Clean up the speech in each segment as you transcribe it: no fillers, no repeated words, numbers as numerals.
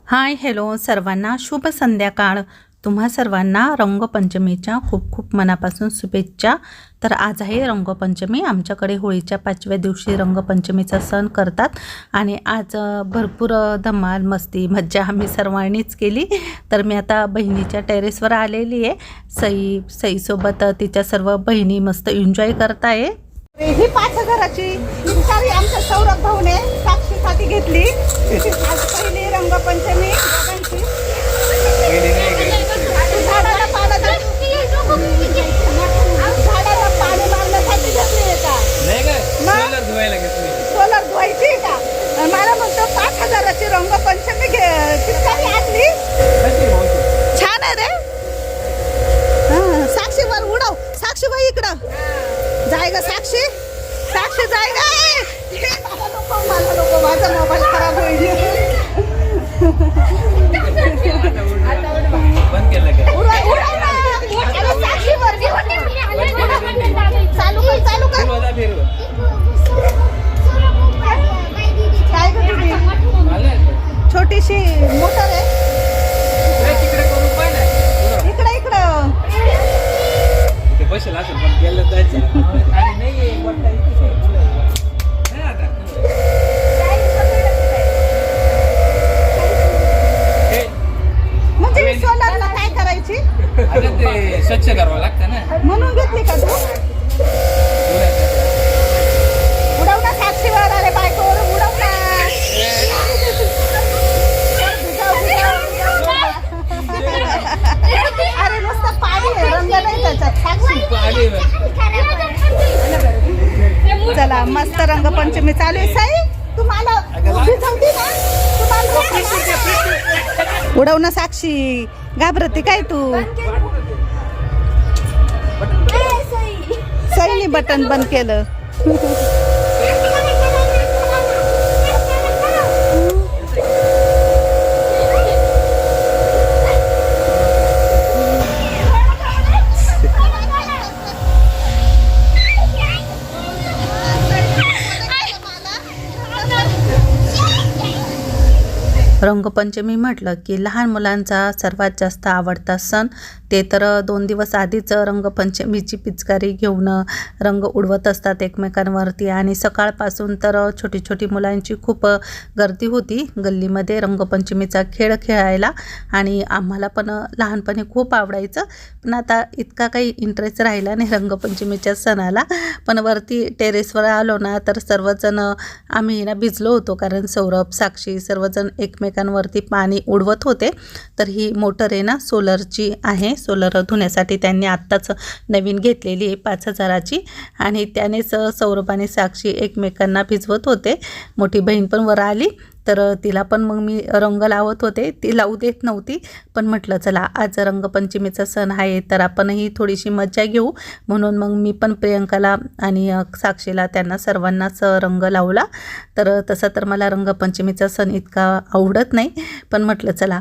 Hi hello सर्वांना शुभ संध्याकाळ। तुम्हा सर्वांना रंगपंचमीच्या खूप खूप मनापासून शुभेच्छा। तर आज आहे रंगपंचमी। आमच्याकडे होळीच्या 5व्या दिवशी रंगपंचमीचा सण करतात आणि आज भरपूर धमाल मस्ती मज्जा आम्ही सर्वांनीच केली। तर मी आता बहिणीच्या टेरेसवर आलेली आहे। सईसोबत तिच्या सर्व बहिणी मस्त एन्जॉय करताय। ही 5000ची साडी आमच्या सौरभ भाऊने साक्षीसाठी घेतली। आज पहिली रंगपंचमी दोघांची। झाडाला पाणी मारण्यासाठी घेतली का? नाही का सोलर धुवायला घेतली। सोलर धुवायची का? मला म्हणतो 5000ची रंगपंचमी किती आणली? छान आहे रे। साक्षीवर उडव। साक्षीबाई इकडं जाय ग। साक्षी साक्षी जाय ग। मला नको माझा मोबाईल खराब होईल। बंद केलं का? उडव ना। अरे साक्षी वरती चालू कर चालू कर। फिरवा फिरवा। काय ग तुझी छोटीशी मोटर आहे। तिकडे करून पण आहे इकडे इकडं ते बसेल असेल पण गेलं जायचं। आणि नाही वरता इथे नाही आता म्हणजे सोलरला काय करायची? आता ते स्वच्छ करावं लागतं ना म्हणून घेतली का तू? उडव ना साक्षीवर। अरे बायकोवर उडव ना। अरे नुसतं पाणी आहे, रंग नाही त्याच्यात। साक्षी चला मस्त रंगपंचमी चालू आहे। साई तुम्हाला भिजवती ना? तुम्हाला उडव ना साक्षी। घाबरते काय तू? साईने बटन बंद केलं। रंगपंचमी म्हटलं की लहान मुलांचा सर्वात जास्त आवडता सण। ते तर 2 दिवस आधीच रंगपंचमीची पिचकारी घेऊन रंग उडवत असतात एकमेकांवरती आणि सकाळपासून तर छोटी छोटी मुलांची खूप गर्दी होती गल्लीमध्ये रंगपंचमीचा खेळ खेळायला। आणि आम्हाला पण लहानपणी खूप आवडायचं, पण आता इतका काही इंटरेस्ट राहिला नाही रंगपंचमीच्या सणाला। पण वरती टेरेसवर आलो ना तर सर्वजण आम्ही ना भिजलो होतो, कारण सौरभ साक्षी सर्वजण एकमेकांवरती पाणी उडवत होते। तर ही मोटर आहे ना सोलरची आहे। सोलर धुण्यासाठी त्यांनी आत्ताच नवीन घेतलेली आहे 5000ची आणि त्यानेच सौरभ आणि साक्षी एकमेकांना भिजवत होते। मोठी बहीण पण वर आली तर तिला पण मग मी रंग लावत होते। ती लावू देत नव्हती, पण म्हटलं चला आज रंगपंचमीचा सण आहे तर आपणही थोडीशी मजा घेऊ, म्हणून मग मी पण प्रियंकाला आणि साक्षीला त्यांना सर्वांनाच रंग लावला। तर तसं तर मला रंगपंचमीचा सण इतका आवडत नाही, पण म्हटलं चला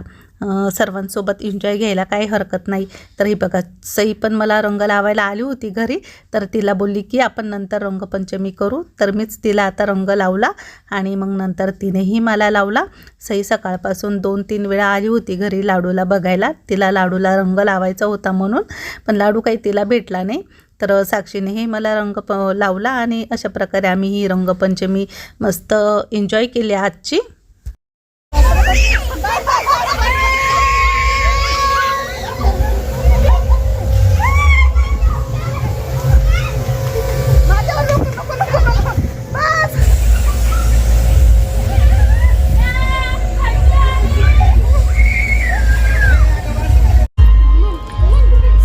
सर्वांसोबत एन्जॉय घ्यायला काही हरकत नाही। तर ही बघा सई पण मला रंग लावायला आली होती घरी, तर तिला बोलली की आपण नंतर रंगपंचमी करू। तर मीच तिला आता रंग लावला आणि मग नंतर तिनेही मला लावला। सई सकाळपासून 2-3 वेळा आली होती घरी लाडूला बघायला, तिला लाडूला रंग लावायचा होता म्हणून, पण लाडू काही तिला भेटला नाही। तर साक्षीनेही मला रंग लावला आणि अशा प्रकारे आम्ही ही रंगपंचमी मस्त एन्जॉय केली आजची।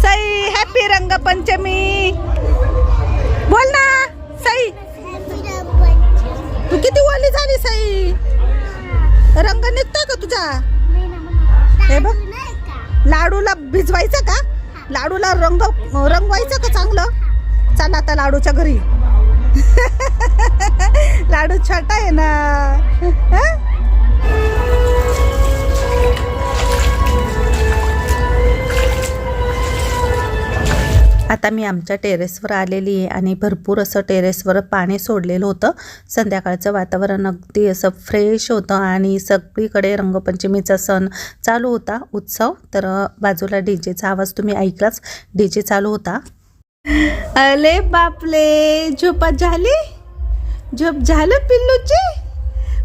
सई हॅपी रंगपंचमी बोल ना सई। तू किती ओली झाली सई? रंग निघतोय का तुझा? हे बघ लाडूला भिजवायचं का? लाडूला रंगवायचं का चांगलं? चला आता लाडूच्या घरी। लाडू छोटा आहे ना। आता मी आमच्या टेरेसवर आलेली आहे आणि भरपूर असं टेरेसवर पाणी सोडलेलं होतं. संध्याकाळचं वातावरण अगदी असं फ्रेश होतं आणि सगळीकडे रंगपंचमीचा सण चालू होता, उत्सव. तर बाजूला डीजेचा आवाज तुम्ही ऐकलाच, डीजे चालू होता. अले बापले, झोपात झाली? झोप झालं पिल्लूची?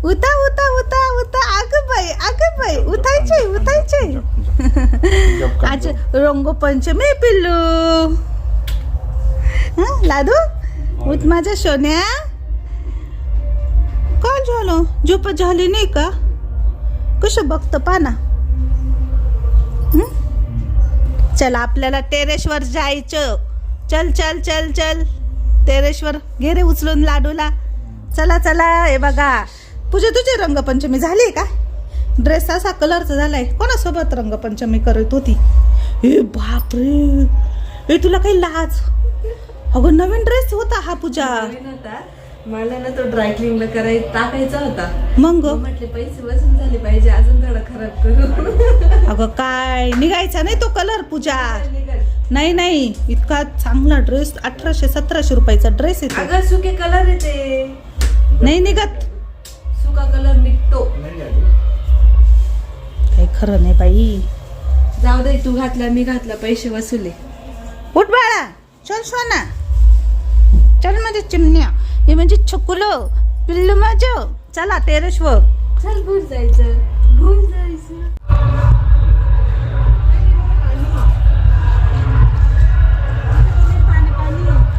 उठा उठा उठा उठा. अगं बाई उठायचे उठायचे. आज रंगपंचमी पिल्लू. लाडू उठ माझ्या सोन्या. काय झालं? झोप झाली नाही का? कसं बघतं पाना. चला आपल्याला टेरेसवर जायचं. चल चल चल चल टेरेसवर. घे रे उचलून लाडूला. चला चला. हे बघा पूजा, तुझी रंगपंचमी झाली का? ड्रेस असा कलरचा झालाय. कोणासोबत रंगपंचमी करत होती? हे बापरे, हे तुला काही लाज? अगं नवीन ड्रेस होता हा पूजा. मला ना तो ड्रायक्लिंगला टाकायचा होता. मग म्हटले पैसे वसूल झाले पाहिजे, अजून थोडा खराब करू. अगं काय निघायचा नाही तो कलर पूजा. नाही इतका चांगला ड्रेस. 1800-1700 रुपयाचा ड्रेस येतो. अगं सुके कलर येते, नाही निघत. सुका कलर निघतो. काही खरं नाही बाई. जाऊ दे, तू घातला मी घातला, पैसे वसुले. उठ बाळा, चल सोना. चल माझ्या चिमण्या. हे म्हणजे छकुलं पिल्लू माझं. चला टेरेसवर. चल भूल जायचं.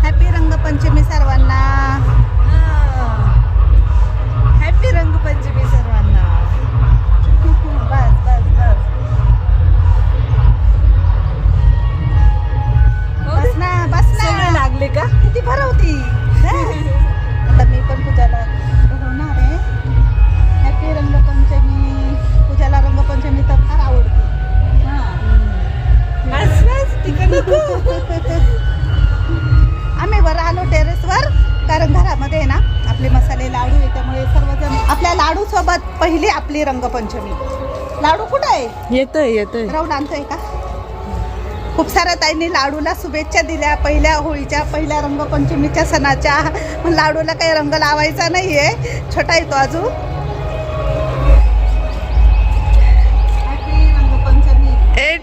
हॅपी रंगपंचमी सर्वांना. हॅपी रंगपंचमी सर्वांना. बस बस बस. बस ना बस ना. लागले का? किती भरवती. आता मी पण पूजाला भरवणार आहे. हॅपी रंगपंचमी. पूजाला रंगपंचमी तर फार आवडते. बस बस आम्ही वर आलो टेरेसवर, कारण घरामध्ये ना आपले मसाले लाडू आहे, त्यामुळे सर्वजण आपल्या लाडू सोबत पहिली आपली रंगपंचमी. लाडू कुठं आहे? येतोय. राहून आणतोय का? खूप साऱ्या ताईंनी लाडूला शुभेच्छा दिल्या पहिल्या होळीच्या, पहिल्या रंगपंचमीच्या सणाच्या. लाडूला काही रंग लावायचा नाहीये, छोटा येतो अजून. हॅपी रंगपंचमी.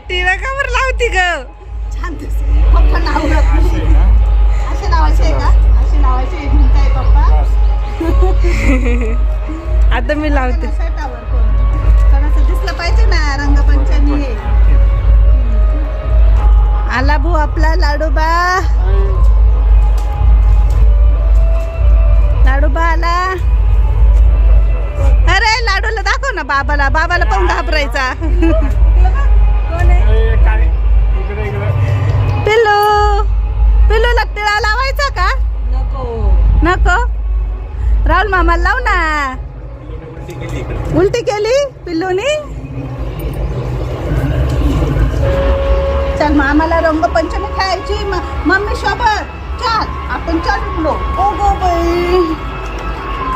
टीला का बरं लावती ग? छान दिसते. पप्पा नाव असे लावायचे का? असे लावायचे म्हणताय पप्पा. आता मी लावते. शर्टावर कोणाचं दिसलं पाहिजे ना रंगपंचमी. आला भाऊ आपला लाडूबा. लाडूबा आला. अरे लाडूला दाखव ना बाबाला. बाबाला पण घाबरायचा. पिल्लूला टिळा लावायचा का? नको. राहुल मामाला लाव ना. उलटी केली पिल्लूनी. चल मामाला रंगपंचमी खेळायची मम्मी सोबत. चल आपण चाललो. ओ गो बाई.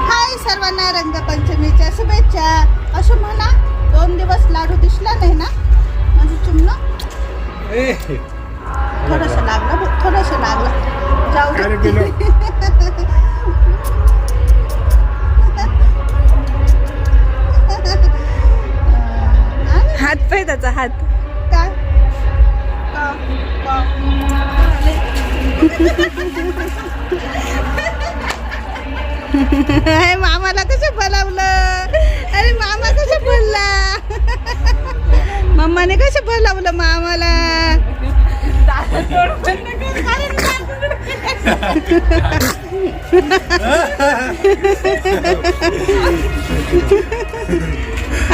हाय सर्वांना रंगपंचमीच्या शुभेच्छा. असं म्हणा. 2 दिवस लाडू दिसला नाही ना माझं चिमणं. थोडंसं लागलं. जाऊ दे. हात पाय त्याचा हात. काय मामाला कसं बोलावलं. अरे मामा कसं बोलला. मम्माने कसं बोलावलं मामाला.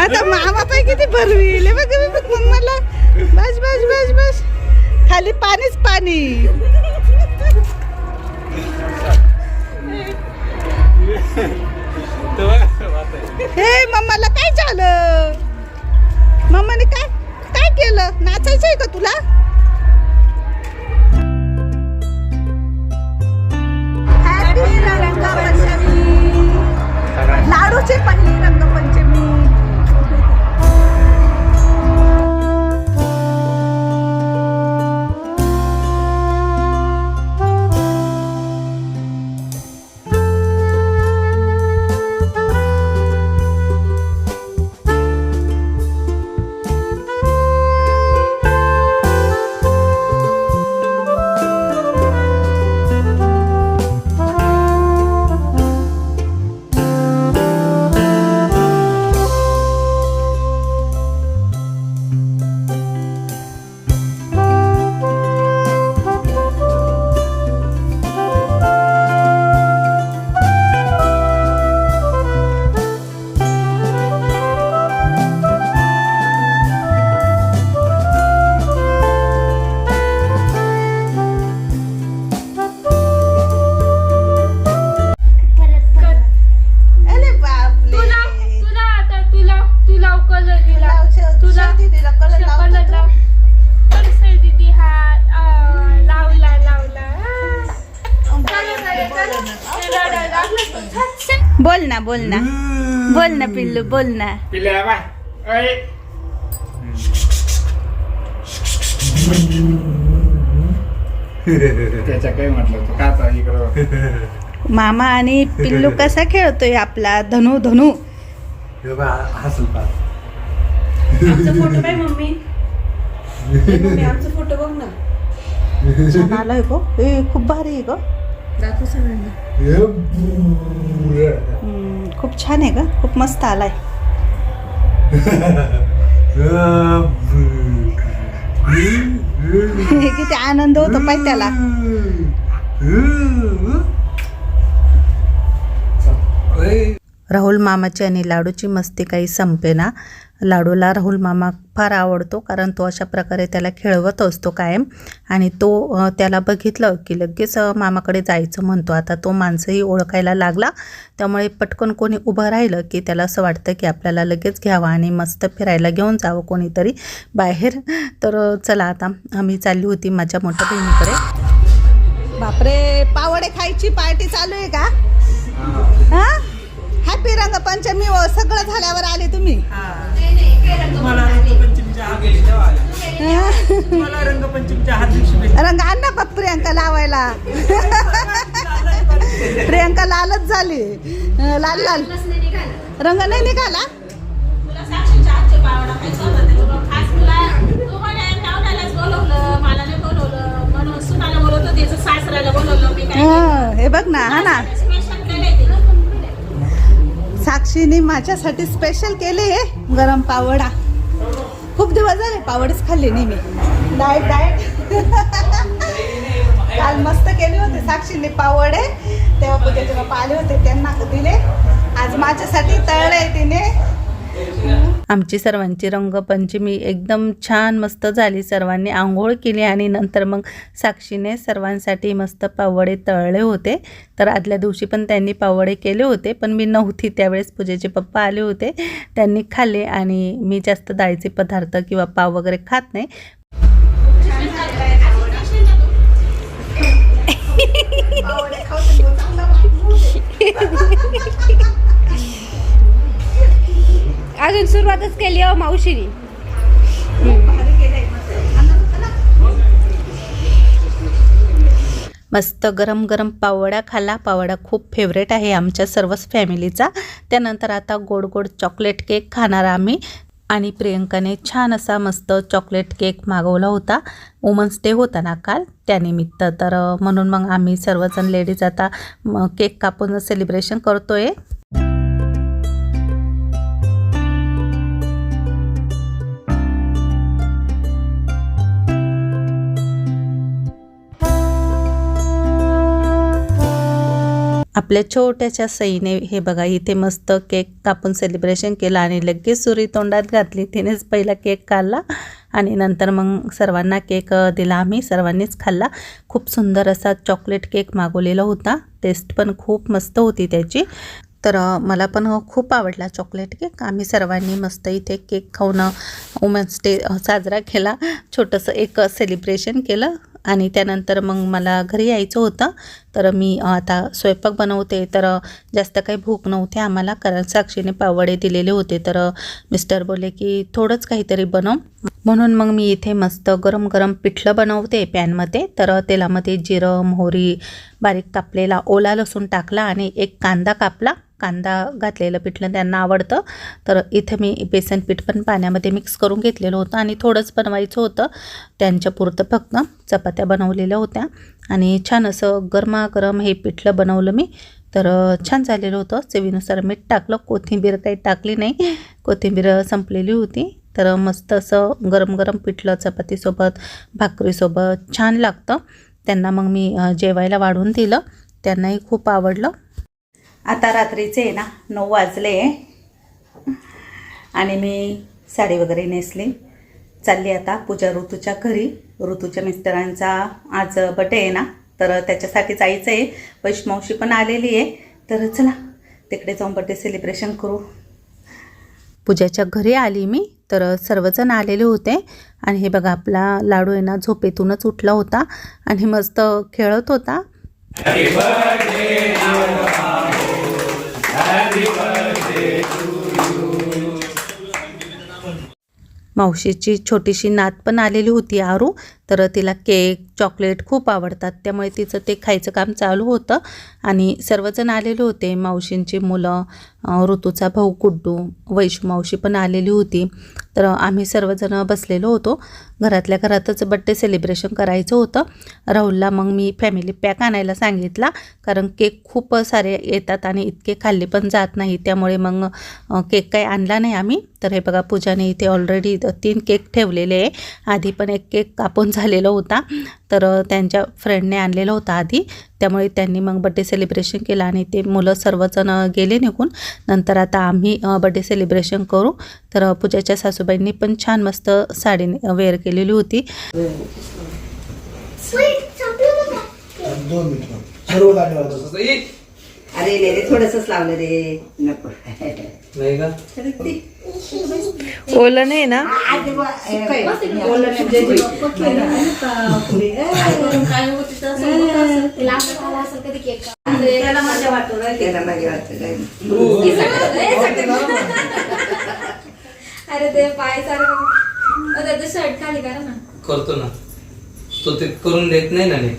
आता मामा पाय किती भरविले बघ मम्माला. बस बस बस बस. खाली पाणीच पाणी. हे मम्माला काय झालं? मम्माने काय काय केलं? नाचायचंय का तुला? हॅपी रंगपंचमी. लाडूची पहिली रंगपंचमी. बोल ना बोल ना बोल ना पिल्लू बोल ना. पिल्या बाय अय. त्याच्या काय म्हटलं तू काचा इकडं. मामा आणि पिल्लू कसा खेळतोय आपला धनु धनु. हसल पा. आमचा फोटो पाय मम्मी. मम्मी आमचा फोटो बघ ना. छान आलाय गो. ए खूप भारी आहे ग. दाखव सगळ्यांना. खूप छान आहे ग. खूप मस्त आलाय. किती आनंद होतो पाय त्याला. राहुल मामाची आणि लाडूची मस्ती काही संपेना. लाडूला राहुल मामा फार आवडतो कारण तो अशा प्रकारे त्याला खेळवत असतो कायम. आणि तो त्याला बघितलं की लगेच मामाकडे जायचं म्हणतो. आता तो माणसंही ओळखायला लागला त्यामुळे पटकन कोणी उभं राहिलं की त्याला असं वाटतं की आपल्याला लगेच घ्यावं आणि मस्त फिरायला घेऊन जावं कोणीतरी बाहेर. तर चला आता आम्ही चालली होती माझ्या मोठ्या बहिणीकडे. बापरे पावडे खायची पार्टी चालू आहे का? हा हॅपी रंगपंचमी सगळं झाल्यावर आले तुम्ही. रंग आण ना बाप प्रियंका लावायला. प्रियंका लालच झाली. लाल लाल रंग नाही निघाला. हे बघ ना हा ना साक्षीने माझ्यासाठी स्पेशल केले गरम पावडा. खूप दिवस झाले पावडच खाल्ली नाही मी. डाएट काल मस्त केले होते साक्षीने पावडे. तेव्हा पूजेचे बाप्पा आले होते त्यांना दिले. आज माझ्यासाठी तळले तिने. आमची सर्वांची रंगपंचमी एकदम छान मस्त झाली. सर्वांनी आंघोळ केली आणि नंतर मग साक्षीने सर्वांसाठी मस्त पावडे तळले होते. तर आदल्या दिवशी पण त्यांनी पावडे केले होते पण मी नव्हती त्यावेळेस. पूजेचे पप्पा आले होते त्यांनी खाल्ले आणि मी जास्त डाळीचे पदार्थ किंवा पाव वगैरे खात नाही. अजून सुरुवातच केली हो मावशीनी. मस्त गरम गरम पावडा खाल्ला. पावडा खूप फेवरेट आहे आमच्या सर्वच फॅमिलीचा. त्यानंतर आता गोड गोड चॉकलेट केक खाणार आम्ही. आणि प्रियंकाने छान असा मस्त चॉकलेट केक मागवला होता. वुमन्स डे होता ना काल त्यानिमित्त. तर म्हणून मग आम्ही सर्वजण लेडीज आता केक कापून सेलिब्रेशन करतोय. आपल्या छोट्याशा सईने हे बघा इथे मस्त केक कापून सेलिब्रेशन केलं आणि लगेच सुरी तोंडात घातली. तिनेच पहिला केक काढला आणि नंतर मग सर्वांना केक दिला. आम्ही सर्वांनीच खाल्ला. खूप सुंदर असा चॉकलेट केक मागवलेला होता. टेस्ट पण खूप मस्त होती त्याची. तर मला पण खूप आवडला चॉकलेट केक. आम्ही सर्वांनी मस्त इथे केक खाऊन वुमेन्स डे साजरा केला. छोटंसं एक सेलिब्रेशन केलं आणि त्यानंतर मग मला घरी यायचं होतं. तर मी आता स्वयंपाक बनवते. तर जास्त काही भूक नव्हती आम्हाला कारण साक्षीने पावडे दिलेले होते. तर मिस्टर बोलले की थोडंच काहीतरी बनव. म्हणून मग मी इथे मस्त गरम गरम पिठलं बनवते पॅनमध्ये. तर तेलामध्ये जिरं मोहरी बारीक कापलेला ओला लसूण टाकला आणि एक कांदा कापला. कांदा घातलेलं पिठलं त्यांना आवडतं. तर इथं मी बेसन पीठ पण पाण्यामध्ये मिक्स करून घेतलेलं होतं आणि थोडंच बनवायचं होतं त्यांच्यापुरतं. फक्त चपात्या बनवलेल्या होत्या आणि छान असं गरमागरम हे पिठलं बनवलं मी. तर छान झालेलं होतं. चवीनुसार मीठ टाकलं. कोथिंबीर काही टाकली नाही. कोथिंबीर संपलेली होती. तर मस्त असं गरम गरम पिठलं चपातीसोबत भाकरीसोबत छान लागतं. त्यांना मग मी जेवायला वाढून दिलं. त्यांनाही खूप आवडलं. आता रात्रीचे आहे ना 9 वाजले आणि मी साडी वगैरे नेसली. चालली आता पूजा ऋतूच्या घरी. ऋतूच्या मिस्टरांचा आज बर्थडे आहे ना तर त्याच्यासाठी जायचं आहे. वैष्णवशी पण आलेली आहे. तर चला तिकडे जाऊन बर्थडे सेलिब्रेशन करू. पूजाच्या घरी आली मी. तर सर्वजण आलेले होते आणि हे बघा आपला लाडू आहे ना झोपेतूनच उठला होता आणि मस्त खेळत होता. Happy birthday, मावशीची छोटीशी नात पण आलेली होती आरू, तर तिला केक चॉकलेट खूप आवडतात, त्यामुळे तिचं ते खायचं काम चालू होतं. आणि सर्वजण आलेले होते, मावशींची मुलं, ऋतूचा भाऊ गुड्डू, वैशू मावशी पण आलेली होती. तर आम्ही सर्वजण बसलेलो होतो. घरातल्या घरातच बड्डे सेलिब्रेशन करायचं होतं. राहुलला मग मी फॅमिली पॅक आणायला सांगितला, कारण केक खूप सारे येतात आणि इतके खाल्ले पण जात नाही, त्यामुळे मग केक काही आणला नाही आम्ही. तर हे बघा, पूजाने इथे ऑलरेडी 3 केक ठेवलेले आहे. आधी पण एक केक कापून झालेला होता, तर त्यांच्या फ्रेंडने आणलेला होता आधी, त्यामुळे त्यांनी मग बड्डे सेलिब्रेशन केलं आणि ते मुलं सर्वजण गेले निघून. नंतर आता आम्ही बड्डे सेलिब्रेशन करू. तर पूजाच्या सासूबाईंनी पण छान मस्त साडी वेअर केलेली होती. 2 मिनिटं सर्व गाडी वाजवतो. तसं ये. अरे रे थोडंसंच लावलं रे नको नाही का? ओलं नाही ना. त्याला मजा वाटतो ना, त्याला मजा वाटतं काय. अरे ते पाय सारखं त्याचं शर्ट खाली करा ना. करतो ना, तो ते करून देत नाही ना. नाही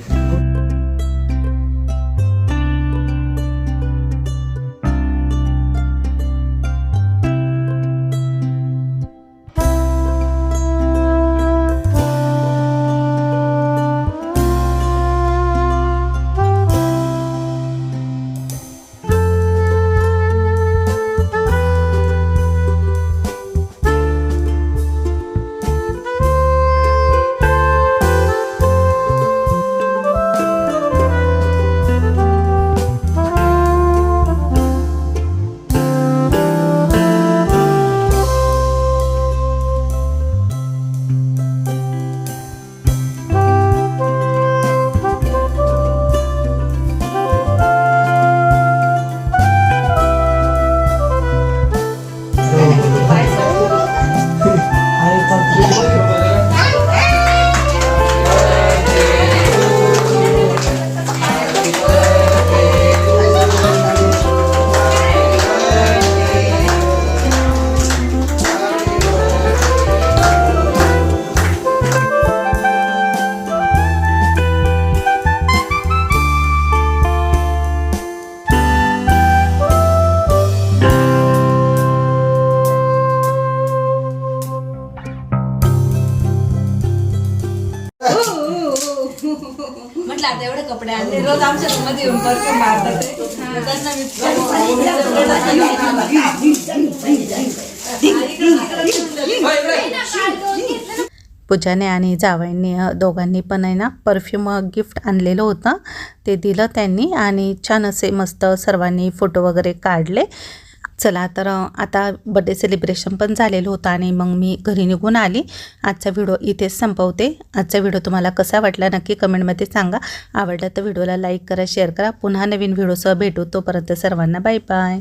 म्हटलं आता एवढे कपडे आणले, रोज आमच्या रूम मध्ये येऊन परफ्यूम मारतात ते. त्यांना मी पूजाने आणि जावयांनी दोघांनी पण आहे ना परफ्यूम गिफ्ट आणलेलं होतं, ते दिलं त्यांनी आणि छान असे मस्त सर्वांनी फोटो वगैरे काढले. चला तर आता बड्डे सेलिब्रेशन पण झालेलं होतं आणि मग मी घरी निघून आली. आजचा व्हिडिओ इथेच संपवते. आजचा व्हिडिओ तुम्हाला कसा वाटला नक्की कमेंटमध्ये सांगा. आवडला तर व्हिडिओला लाईक करा, शेअर करा. पुन्हा नवीन व्हिडिओसह भेटू. तोपर्यंत सर्वांना बाय बाय.